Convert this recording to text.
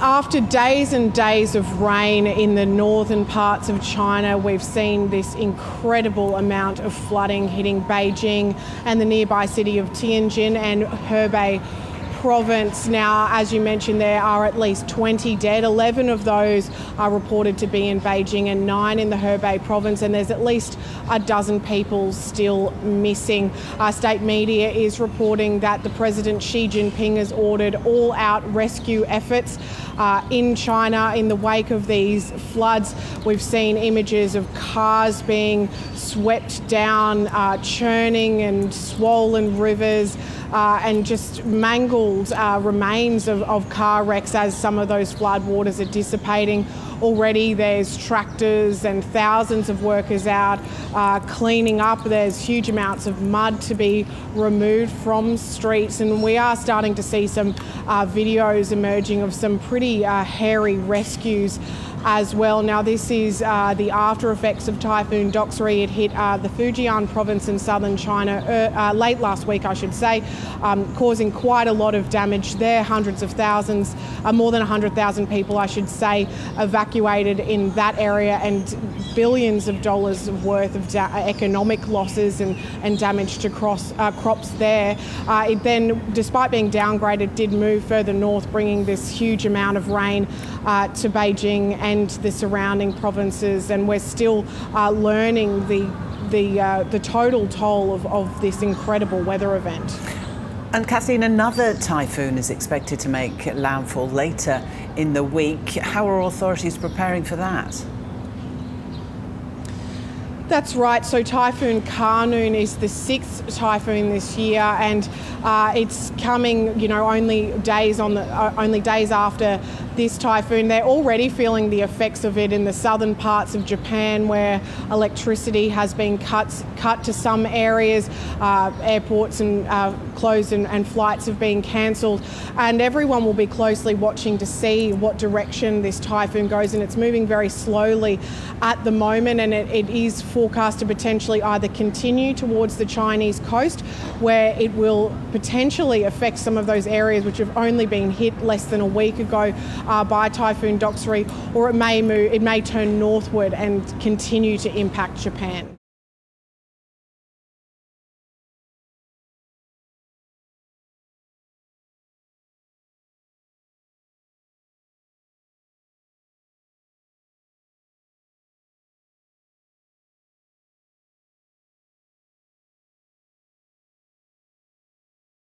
After days and days of rain in the northern parts of China, we've seen this incredible amount of flooding hitting Beijing and the nearby city of Tianjin and Hebei province. Now, as you mentioned, there are at least 20 dead. 11 of those are reported to be in Beijing and 9 in the Hebei province, and there's at least a dozen people still missing. State media is reporting that the President Xi Jinping has ordered all-out rescue efforts in China in the wake of these floods. We've seen images of cars being swept down, churning and swollen rivers, and just mangled remains of car wrecks as some of those flood waters are dissipating. Already there's tractors and thousands of workers out cleaning up. There's huge amounts of mud to be removed from streets, and we are starting to see some videos emerging of some pretty hairy rescues as well. Now, this is the after effects of Typhoon Doksuri. It hit the Fujian province in southern China late last week, I should say, causing quite a lot of damage there. Hundreds of thousands, more than 100,000 people, I should say, evacuated in that area, and billions of dollars worth of economic losses and damage to crops there. It then, despite being downgraded, did move further north, bringing this huge amount of rain to Beijing and the surrounding provinces, and we're still learning the total toll of this incredible weather event. And Kathleen, another typhoon is expected to make landfall later in the week. How are authorities preparing for that? That's right. So Typhoon Khanun is the 6th typhoon this year, and it's coming, only days after this typhoon. They're already feeling the effects of it in the southern parts of Japan, where electricity has been cut to some areas. Airports and closed and flights have been cancelled, and everyone will be closely watching to see what direction this typhoon goes. And it's moving very slowly at the moment, and it is forecast to potentially either continue towards the Chinese coast, where it will potentially affect some of those areas which have only been hit less than a week ago by Typhoon Doksuri, or it may turn northward and continue to impact Japan.